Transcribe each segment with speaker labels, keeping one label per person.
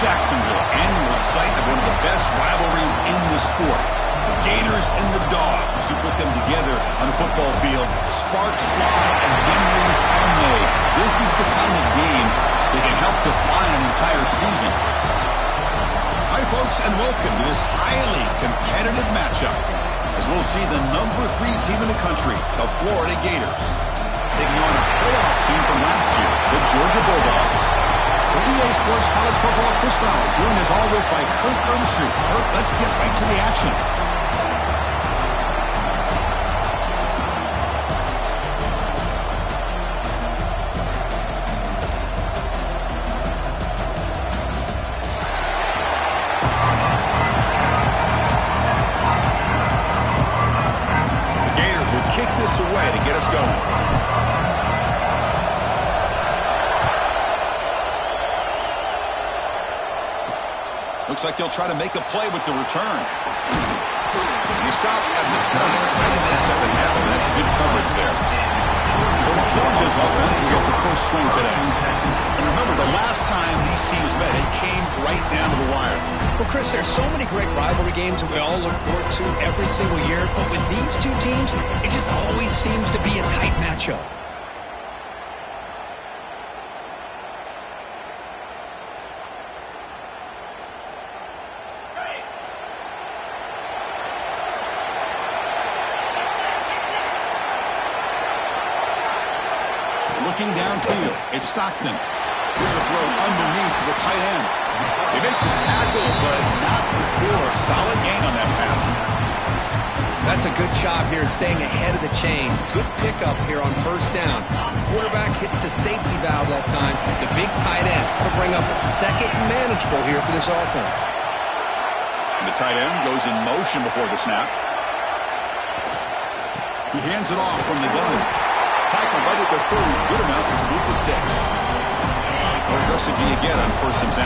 Speaker 1: Jacksonville, annual site of one of the best rivalries in the sport. The Gators and the Dogs. You put them together on the football field, sparks fly and memories are made. This is the kind of game that can help define an entire season. Hi, folks, and welcome to this highly competitive matchup, as we'll see the number 3 team in the country, the Florida Gators, taking on a playoff team from last year, the Georgia Bulldogs. For EA Sports College Football, Chris Fowler, joined as always by Kurt Ermstreet. Kurt, let's get right to the action. Kick this away to get us going. Looks like he'll try to make a play with the return. You stop at the 20, trying to make something happen. That's good coverage there. For Georgia's offense, we get the first swing today. And remember, the last time these teams met, it came right down to the wire.
Speaker 2: Well, Chris, there's so many great rivalry games that we all look forward to every single year. But with these two teams, it just always seems to be a tight matchup.
Speaker 1: Looking downfield, it's Stockton. Here's a throw underneath to the tight end. They make the tackle, but not before a solid gain on that pass.
Speaker 2: That's a good job here, staying ahead of the chains. Good pickup here on first down. The quarterback hits the safety valve that time. The big tight end will bring up a second manageable here for this offense.
Speaker 1: And the tight end goes in motion before the snap. He hands it off from the gun. Tackle right at the 30, good enough to move the sticks. No aggressive D again on 1st and 10.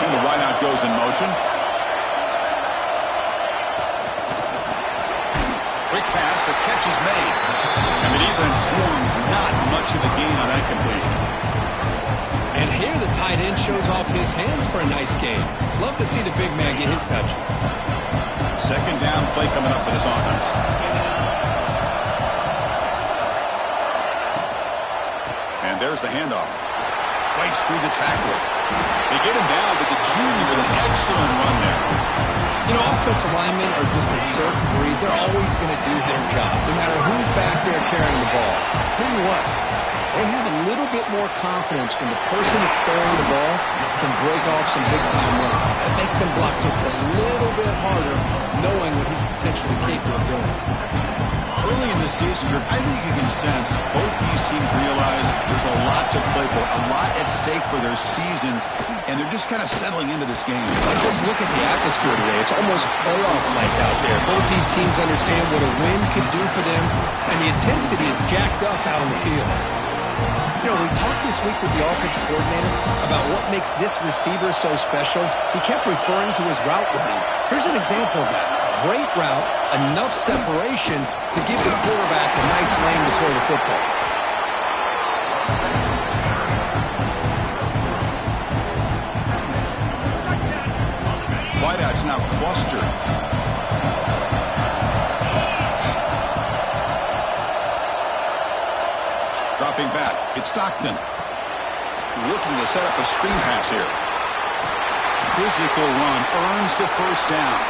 Speaker 1: And the wideout goes in motion. Quick pass, the catch is made. And the defense swarms, not much of a gain on that completion.
Speaker 2: And here the tight end shows off his hands for a nice game. Love to see the big man get his touches.
Speaker 1: Second down play coming up for this offense. And there's the handoff. Fights through the tackle. They get him down, but the junior with an excellent run there.
Speaker 2: You know, offensive linemen are just a certain breed. They're always going to do their job, no matter who's back there carrying the ball. I tell you what, they have a little bit more confidence when the person that's carrying the ball can break off some big-time runs. That makes them block just a little bit harder, knowing what he's potentially capable of doing.
Speaker 1: Early in the season, I think you can sense both these teams realize there's a lot to play for, a lot at stake for their seasons, and they're just kind of settling into this game.
Speaker 2: Just look at the atmosphere today. It's almost playoff-like out there. Both these teams understand what a win could do for them, and the intensity is jacked up out on the field. You know, we talked this week with the offensive coordinator about what makes this receiver so special. He kept referring to his route running. Here's an example of that. Great route, enough separation to give the quarterback a nice lane to throw the football.
Speaker 1: Wideout's now clustered. Dropping back, it's Stockton. Looking to set up a screen pass here. Physical run earns the first down.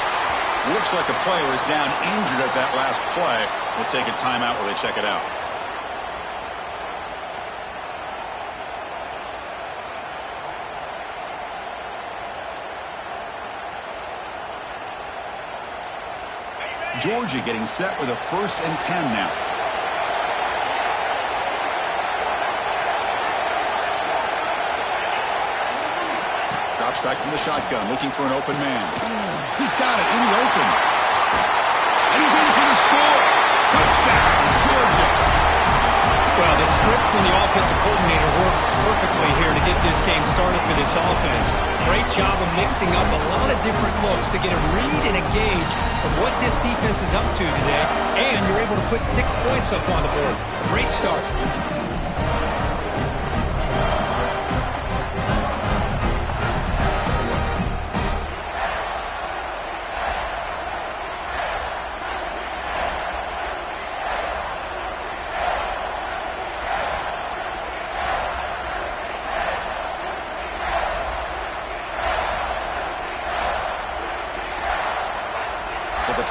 Speaker 1: Looks like a player is down injured at that last play. We'll take a timeout while they check it out. Georgia getting set with a 1st and 10 now. Drops back from the shotgun, looking for an open man. He's got it in the open. And he's in for the score. Touchdown, Georgia.
Speaker 2: Well, the script from the offensive coordinator works perfectly here to get this game started for this offense. Great job of mixing up a lot of different looks to get a read and a gauge of what this defense is up to today, and you're able to put 6 points up on the board. Great start.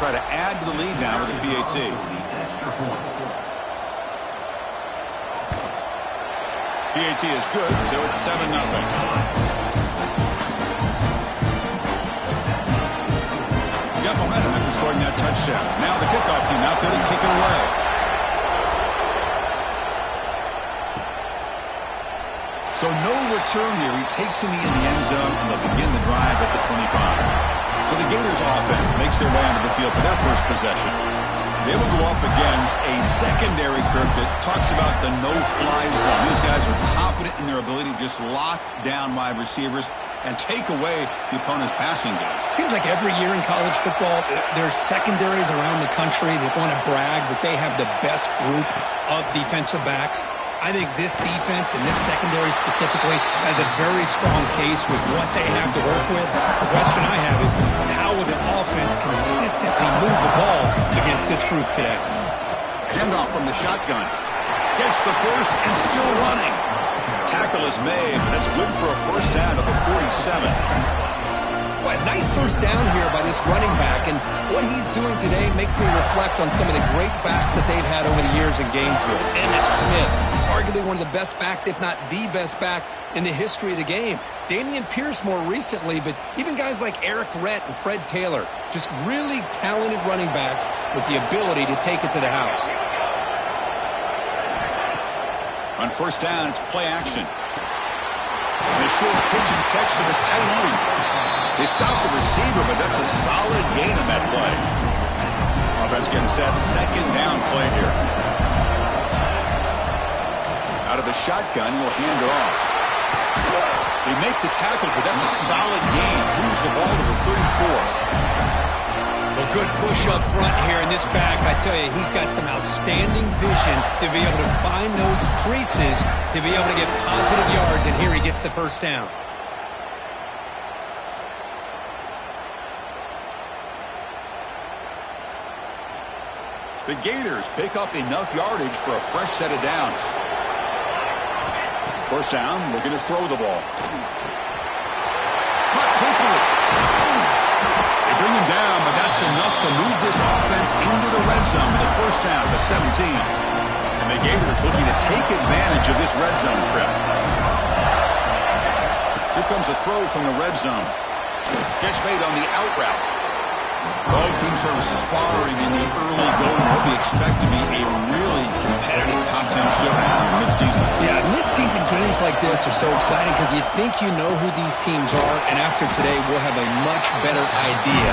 Speaker 1: try to add to the lead now with the PAT. PAT is good, so it's 7-0. Got momentum after scoring that touchdown. Now the kickoff team out there to kick it away. So no return here. He takes it in the end zone, and they'll begin the drive at the 25. So the Gators offense makes their way onto the field for their first possession. They will go up against a secondary, Kirk, that talks about the no-fly zone. These guys are confident in their ability to just lock down wide receivers and take away the opponent's passing game.
Speaker 2: Seems like every year in college football, there's secondaries around the country that want to brag that they have the best group of defensive backs. I think this defense and this secondary specifically has a very strong case with what they have to work with. The question I have is, how will the offense consistently move the ball against this group today?
Speaker 1: Handoff from the shotgun. Gets the first and still running. Tackle is made, but that's good for a first down at the 47.
Speaker 2: What a nice first down here by this running back, and what he's doing today makes me reflect on some of the great backs that they've had over the years in Gainesville. Emmitt Smith, arguably one of the best backs, if not the best back in the history of the game. Damian Pierce more recently, but even guys like Eric Rhett and Fred Taylor, just really talented running backs with the ability to take it to the house.
Speaker 1: On first down, it's play action. And a short pitch and catch to the tight end. They stop the receiver, but that's a solid gain on that play. Offense getting set. Second down play here. Out of the shotgun, he'll hand it off. They make the tackle, but that's a solid gain. Moves the ball to the 34.
Speaker 2: Well, good push up front here in this back. I tell you, he's got some outstanding vision to be able to find those creases, to be able to get positive yards, and here he gets the first down.
Speaker 1: The Gators pick up enough yardage for a fresh set of downs. First down, looking to throw the ball. Cut quickly. They bring him down, but that's enough to move this offense into the red zone with the first down to 17. And the Gators looking to take advantage of this red zone trip. Here comes a throw from the red zone. Catch made on the out route. Both teams are sparring in the early going. What we expect to be a really competitive top 10 showdown in midseason.
Speaker 2: Yeah, midseason games like this are so exciting because you think you know who these teams are, and after today we'll have a much better idea.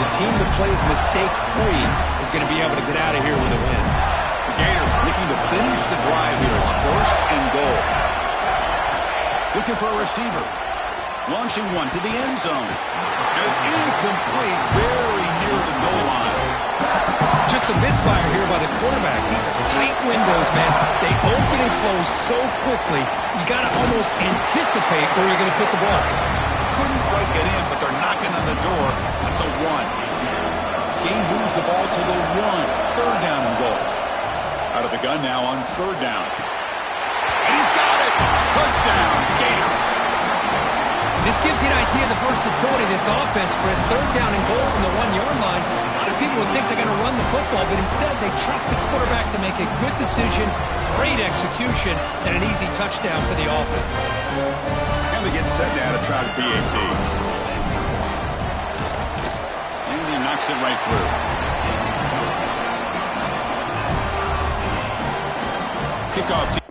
Speaker 2: The team that plays mistake-free is going to be able to get out of here with a win.
Speaker 1: The Gators looking to finish the drive here. It's first and goal. Looking for a receiver. Launching one to the end zone. And it's incomplete, very near the goal line.
Speaker 2: Just a misfire here by the quarterback. These are tight windows, man. They open and close so quickly, you got to almost anticipate where you're going to put the ball.
Speaker 1: Couldn't quite get in, but they're knocking on the door at the 1. Gain moves the ball to the 1. Third down and goal. Out of the gun now on third down. And he's got it. Touchdown, Gators.
Speaker 2: This gives you an idea of the versatility of this offense, Chris. Third down and goal from the 1-yard line. A lot of people would think they're going to run the football, but instead they trust the quarterback to make a good decision, great execution, and an easy touchdown for the offense.
Speaker 1: And they get set now to try the PAT. And he knocks it right through. Kickoff team.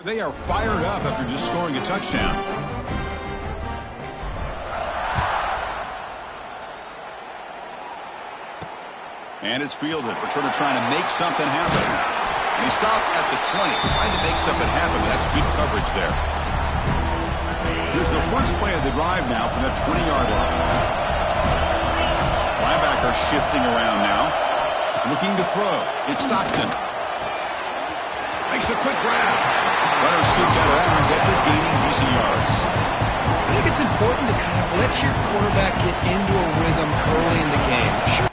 Speaker 1: They are fired up after just scoring a touchdown. And it's fielded. Returner trying to make something happen. And he stopped at the 20, trying to make something happen. That's good coverage there. Here's the first play of the drive now from the 20-yard line. Linebacker shifting around now. Looking to throw. It's Stockton. Makes a quick grab. Runner scoots out of bounds after gaining decent yards.
Speaker 2: I think it's important to kind of let your quarterback get into a rhythm early in the game. Sure.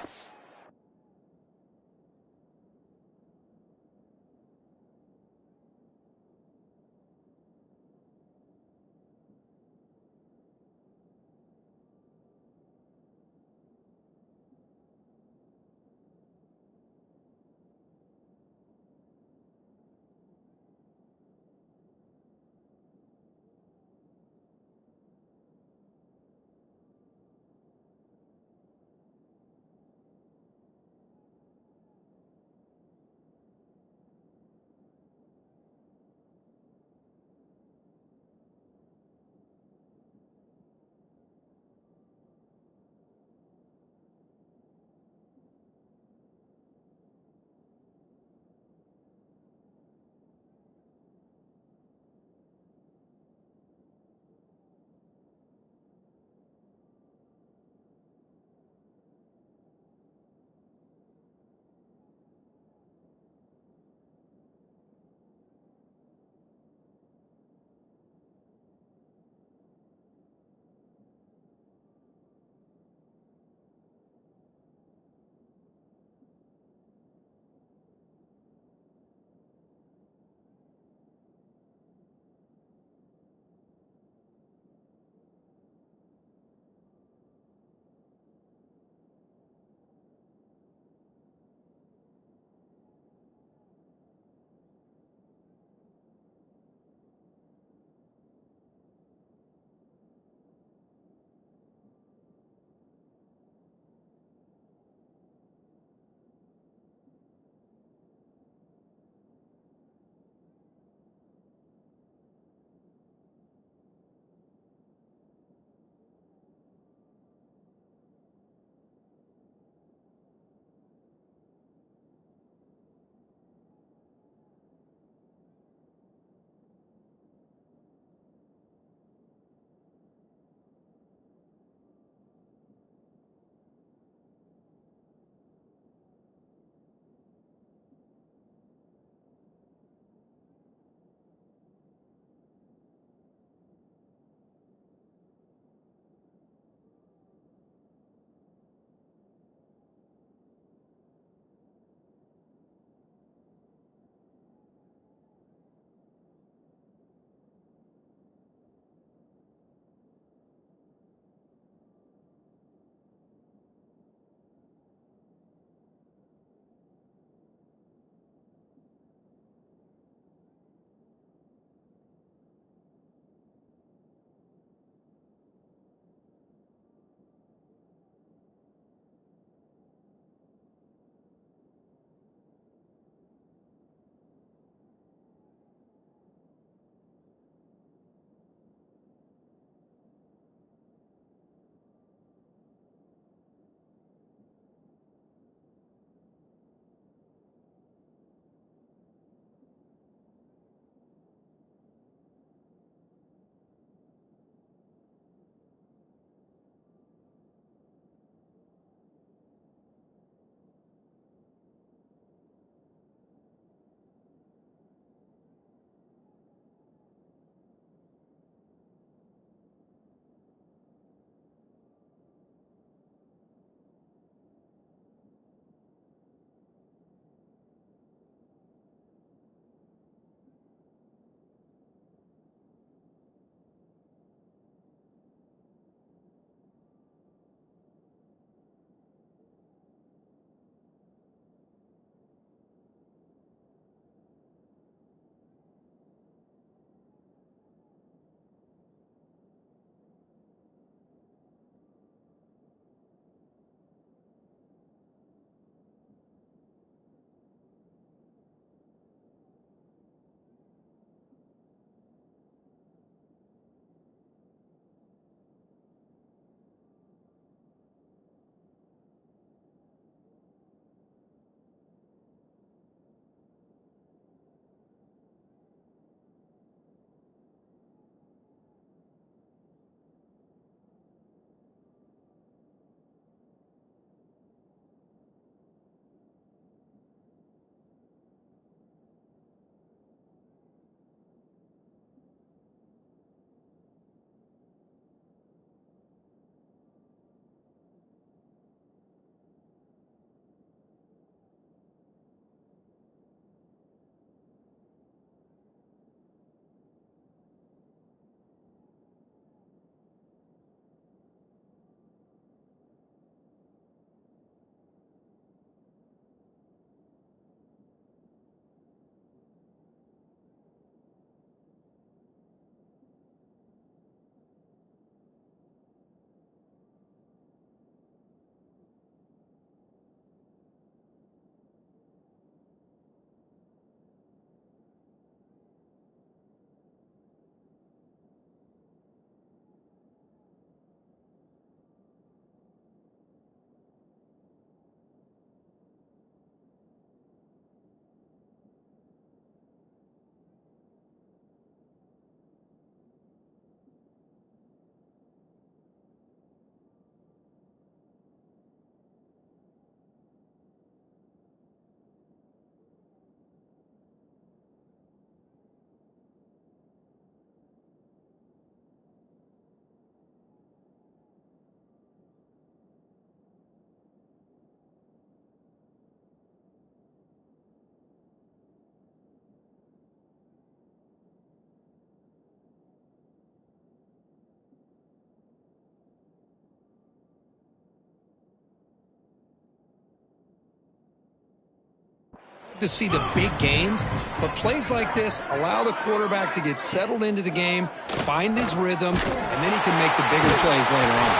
Speaker 2: To see the big gains, but plays like this allow the quarterback to get settled into the game, find his rhythm, and then he can make the bigger plays later on.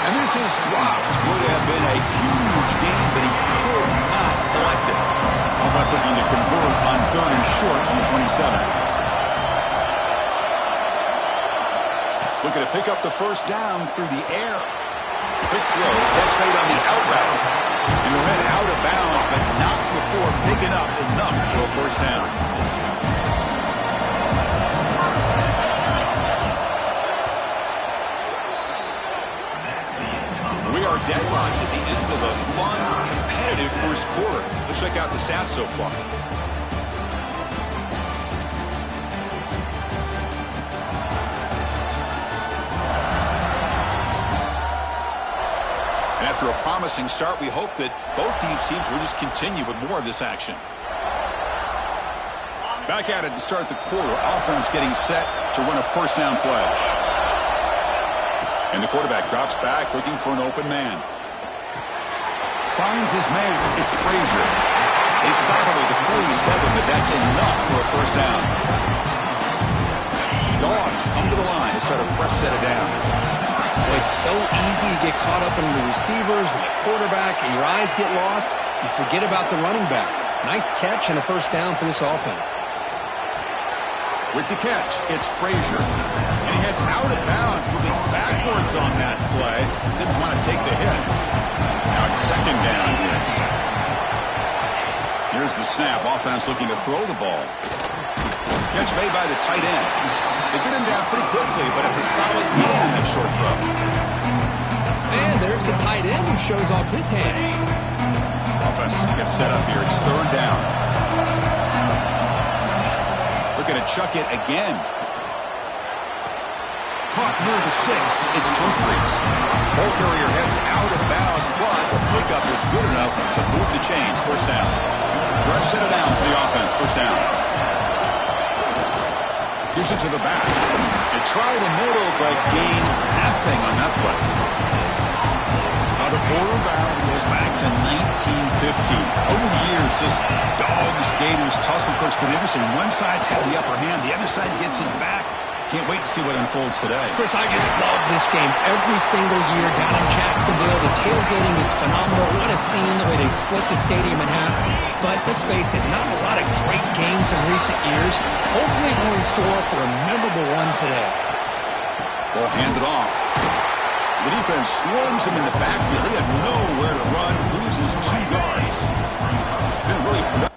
Speaker 1: And this is dropped. Would have been a huge gain, but he could not collect it. Offense looking to convert on 3rd and short on the 27. Looking to pick up the first down through the air. Quick throw, catch made on the out route. And he went out of bounds, but not before picking up enough for a first down. We are deadlocked at the end of a fun, competitive first quarter. Let's check out the stats so far. After a promising start, we hope that both these teams will just continue with more of this action. Back at it to start the quarter. Offense getting set to run a first down play. And the quarterback drops back looking for an open man. Finds his man. It's Frazier. They stop him at the 47, but that's enough for a first down. Dogs come to the line to start a fresh set of downs.
Speaker 2: It's so easy to get caught up in the receivers and the quarterback, and your eyes get lost. You forget about the running back. Nice catch and a first down for this offense.
Speaker 1: With the catch, it's Frazier. And he heads out of bounds, moving backwards on that play. Didn't want to take the hit. Now it's second down here. Here's the snap. Offense looking to throw the ball. Catch made by the tight end. They get him down pretty quickly, but it's a solid gain in that short throw.
Speaker 2: And there's the tight end who shows off his hands.
Speaker 1: Offense gets set up here. It's third down. Looking to chuck it again. Caught near the sticks. It's Humphries. Ball carrier heads out of bounds, but the pickup is good enough to move the chains. First down. Fresh set of downs for the offense. First down. Gives it to the back. They try the middle, but gain nothing on that play. Now the border battle goes back to 1915. Over the years, this Dogs, Gators tussle. Of course, been interesting. One side's had the upper hand. The other side gets it back. Can't wait to see what unfolds today.
Speaker 2: Chris, I just love this game every single year down in Jacksonville. The tailgating is phenomenal. What a scene, the way they split the stadium in half. But let's face it, not a lot of great games in recent years. Hopefully we're in store for a memorable one today.
Speaker 1: Ball handed off. The defense swarms him in the backfield. He had nowhere to run. Loses 2 yards. Been really productive.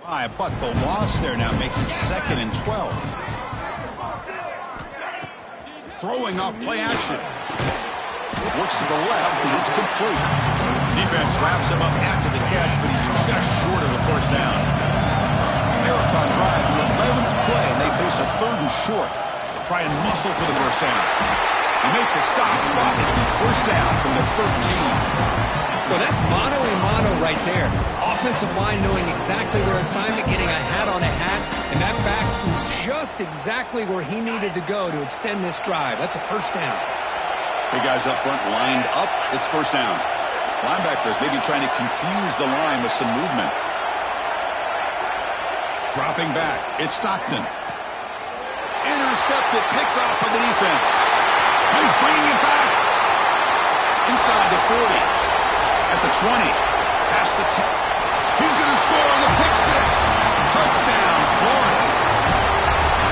Speaker 1: But the loss there now makes it 2nd and 12. Throwing off play action. Looks to the left, and it's complete. Defense wraps him up after the catch, but he's just short of a first down. Marathon drive, the 11th play, and they face a 3rd and short. Try and muscle for the first down. They make the stop, but it'll be first down from the 13.
Speaker 2: Well, that's mano a mano right there. Offensive line knowing exactly their assignment, getting a hat on a hat, and that back to just exactly where he needed to go to extend this drive. That's a first down.
Speaker 1: Big guys up front lined up. It's first down. Linebackers maybe trying to confuse the line with some movement. Dropping back. It's Stockton. Intercepted, picked off by the defense. He's bringing it back. Inside the 40. At the 20. Past the 10. He's going to score on the pick six. Touchdown, Florida.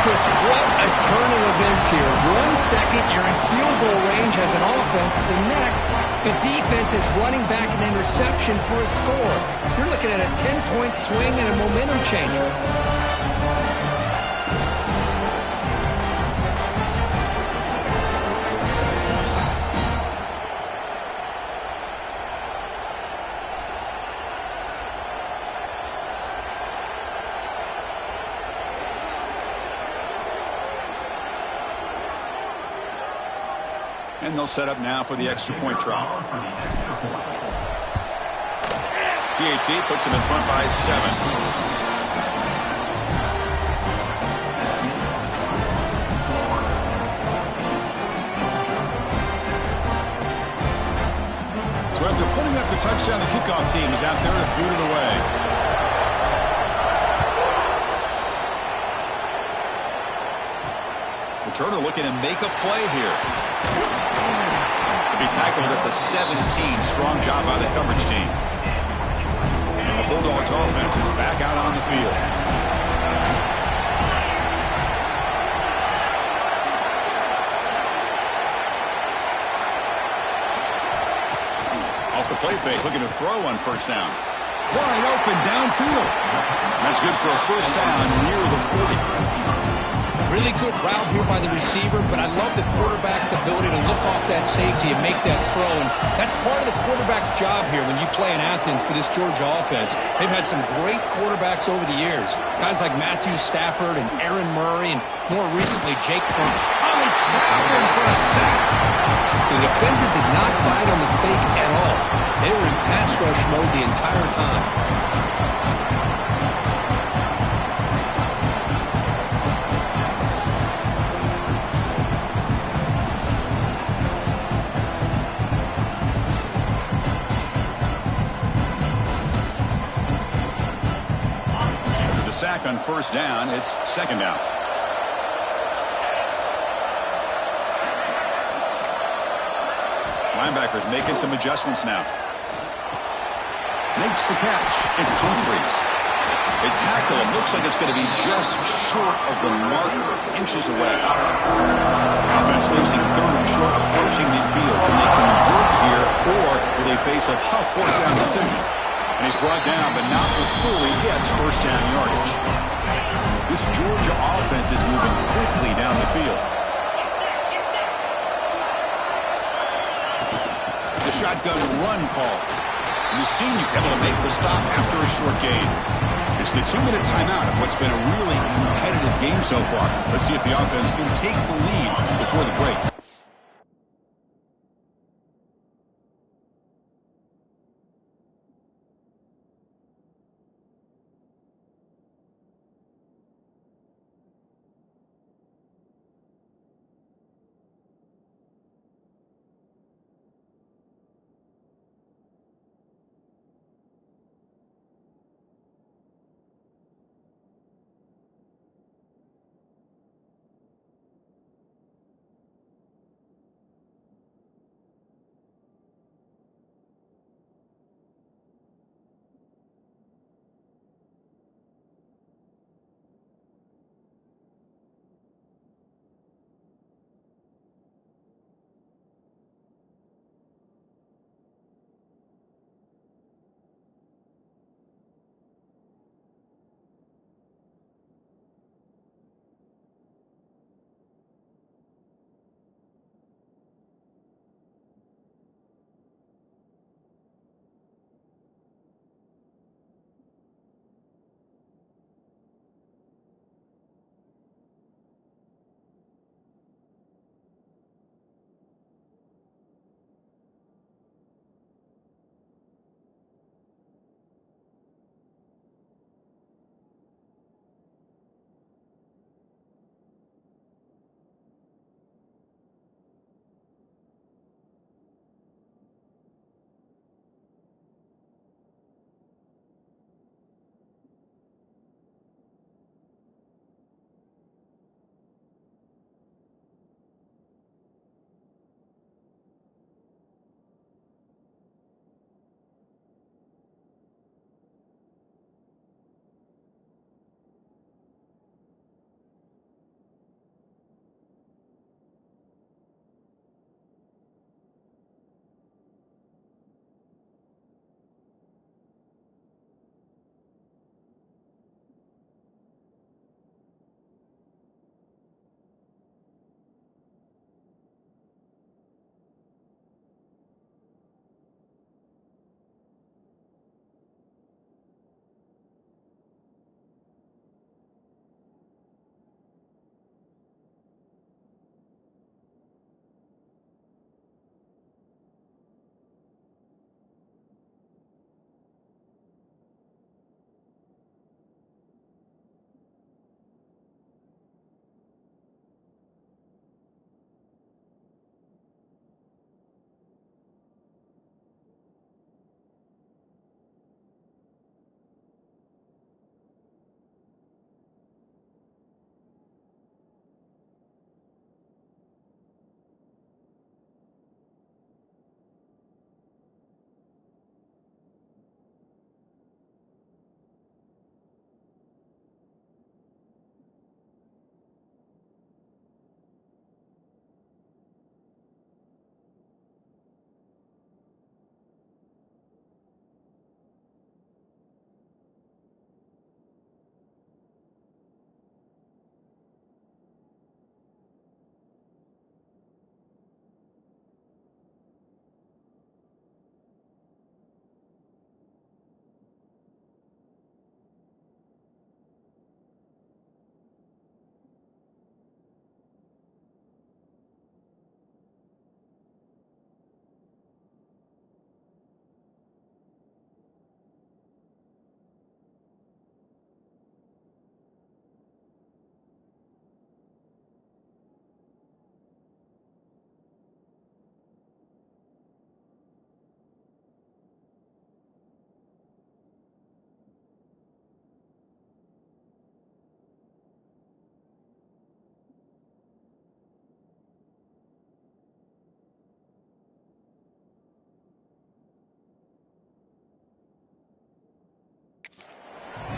Speaker 2: Chris, what a turn of events here. 1 second, you're in field goal range as an offense. The next, the defense is running back an interception for a score. You're looking at a 10-point swing and a momentum changer.
Speaker 1: And they'll set up now for the extra point try. PAT puts them in front by 7. So after putting up the touchdown, the kickoff team is out there to boot it away. Returner looking to make a play here. Be tackled at the 17. Strong job by the coverage team. And the Bulldogs offense is back out on the field. Off the play fake, looking to throw on first down. Wide open downfield. And that's good for a first down near the 40.
Speaker 2: Really good route here by the receiver, but I love the quarterback's ability to look off that safety and make that throw. And that's part of the quarterback's job here when you play in Athens for this Georgia offense. They've had some great quarterbacks over the years. Guys like Matthew Stafford and Aaron Murray, and more recently Jake Fromm.
Speaker 1: Oh, they trapped him for a sack.
Speaker 2: The defender did not bite on the fake at all. They were in pass rush mode the entire time.
Speaker 1: Sack on first down. It's second down. Linebackers making some adjustments now. Makes the catch. It's Humphreys. They tackle him. Looks like it's going to be just short of the marker, inches away. Offense facing 3rd and short, approaching midfield. Can they convert here, or will they face a tough 4th down decision? And he's brought down, but not before he gets first down yardage. This Georgia offense is moving quickly down the field. The shotgun run call. And the senior able to make the stop after a short gain. It's the 2-minute timeout of what's been a really competitive game so far. Let's see if the offense can take the lead before the break.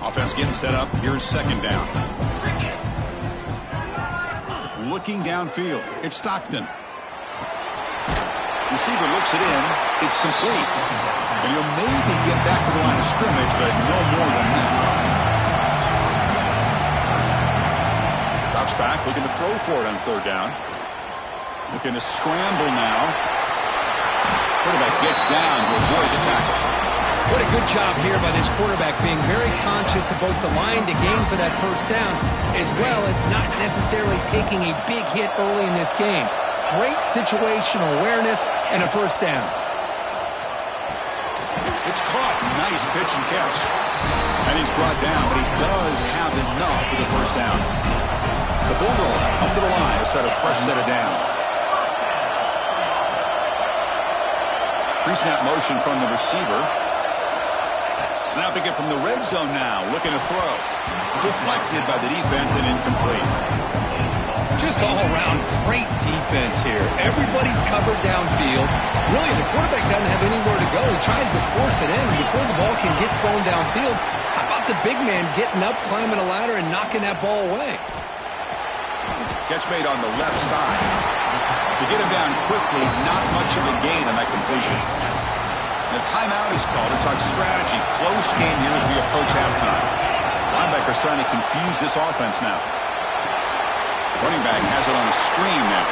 Speaker 1: Offense getting set up. Here's second down. Looking downfield. It's Stockton. Receiver looks it in. It's complete. And he'll maybe get back to the line of scrimmage, but no more than that. Drops back, looking to throw for it on third down. Looking to scramble now. Quarterback gets down to avoid the tackle.
Speaker 2: What a good job here by this quarterback, being very conscious of both the line to gain for that first down, as well as not necessarily taking a big hit early in this game. Great situational awareness and a first down.
Speaker 1: It's caught. Nice pitch and catch. And he's brought down, but he does have enough for the first down. The Bulldogs come to the line to set a fresh set of downs. Pre-snap motion from the receiver. Snapping it from the red zone now. Looking to throw. Deflected by the defense and incomplete.
Speaker 2: Just all around great defense here. Everybody's covered downfield. Really, the quarterback doesn't have anywhere to go. He tries to force it in before the ball can get thrown downfield. How about the big man getting up, climbing a ladder, and knocking that ball away?
Speaker 1: Catch made on the left side. To get him down quickly, not much of a gain on that completion. The timeout is called to talk strategy. Close game here as we approach halftime. Linebackers trying to confuse this offense now. Running back has it on a screen now.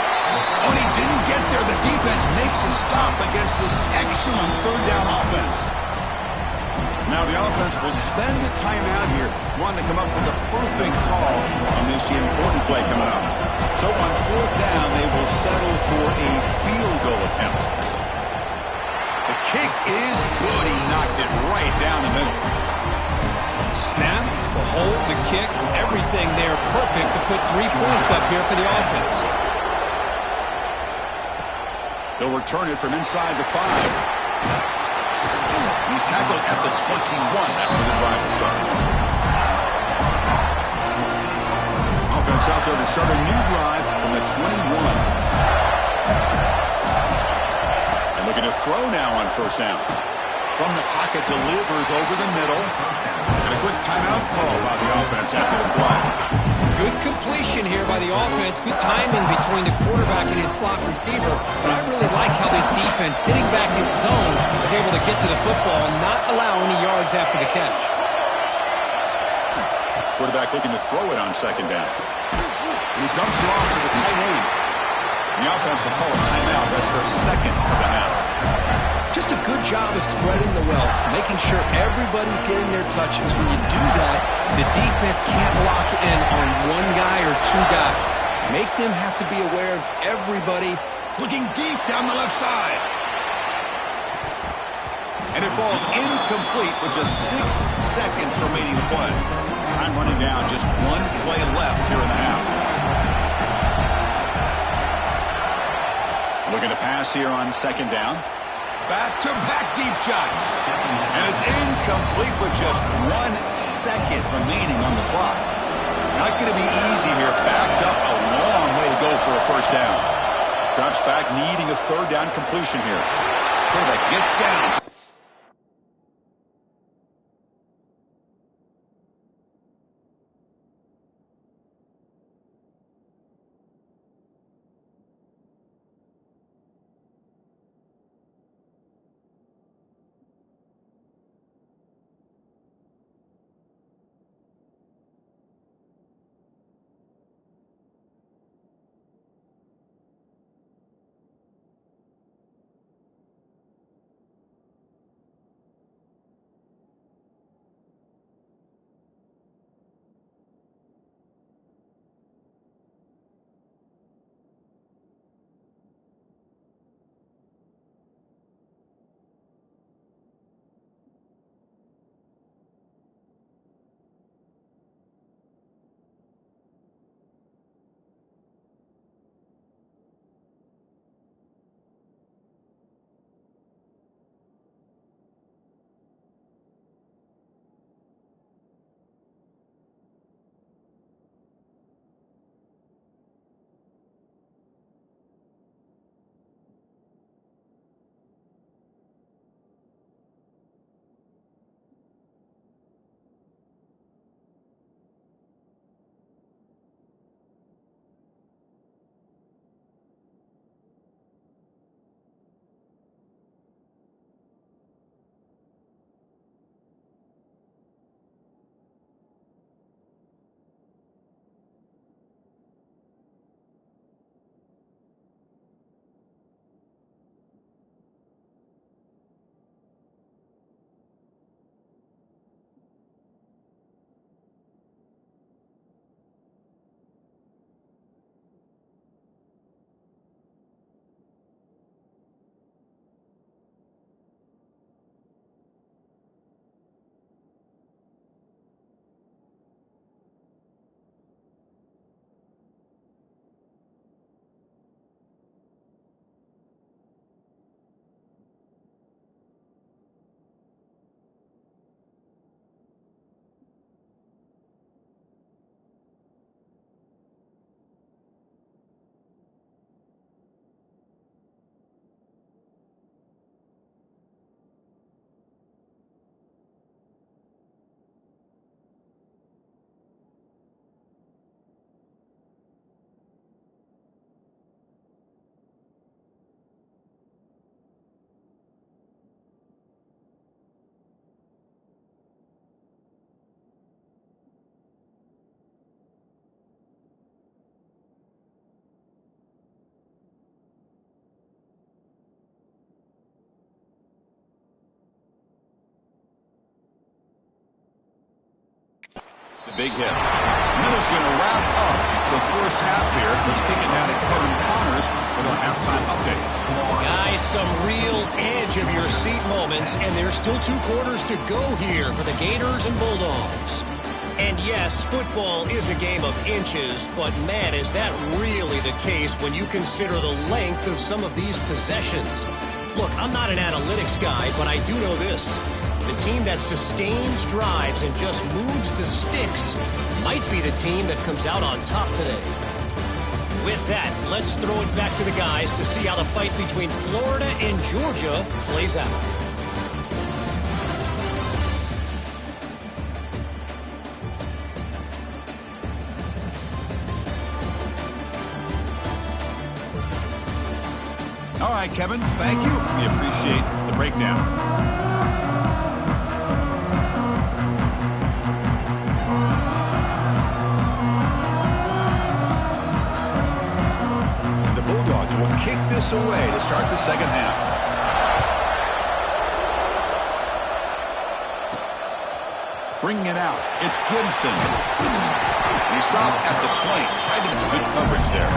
Speaker 1: When he didn't get there, the defense makes a stop against this excellent third down offense. Now the offense will spend a timeout here, wanting to come up with the perfect call on this important play coming up. So on fourth down, they will settle for a field goal attempt. The kick is good. He knocked it right down the middle.
Speaker 2: Snap, the hold, the kick, everything there perfect to put 3 points up here for the offense.
Speaker 1: They'll return it from inside the 5. He's tackled at the 21. That's where the drive will start. Offense out there to start a new drive from the 21. And looking to throw now on first down. From the pocket, delivers over the middle. And a quick timeout call by the offense after the play.
Speaker 2: Good completion here by the offense. Good timing between the quarterback and his slot receiver. But I really like how this defense, sitting back in zone, is able to get to the football and not allow any yards after the catch.
Speaker 1: Quarterback looking to throw it on second down. And he dumps it off to the tight end. The offense will call a timeout. That's their second of the half.
Speaker 2: Just a good job of spreading the wealth, making sure everybody's getting their touches. When you do that, the defense can't lock in on one guy or two guys. Make them have to be aware of everybody.
Speaker 1: Looking deep down the left side. And it falls incomplete with just 6 seconds remaining to play. Time running down, just one play left here in the half. Looking to pass here on second down. Back-to-back deep shots. And it's incomplete with just 1 second remaining on the clock. Not going to be easy here. Backed up a long way to go for a first down. Drops back, needing a third down completion here. Quarterback gets down. big hit. And that is going to wrap up the first half here. Let's kick it now to Kevin Connors with our halftime update.
Speaker 2: Guys, some real edge of your seat moments, and there's still 2 quarters to go here for the Gators and Bulldogs. And yes, football is a game of inches, but man, is that really the case when you consider the length of some of these possessions. Look, I'm not an analytics guy, but I do know this. The team that sustains drives and just moves the sticks might be the team that comes out on top today. With that, let's throw it back to the guys to see how the fight between Florida and Georgia plays out.
Speaker 1: All right, Kevin, thank you. We appreciate the breakdown. The Bulldogs will kick this away to start the second half. Bringing it out, it's Gibson. He stopped at the 20. Tried to get some good coverage there.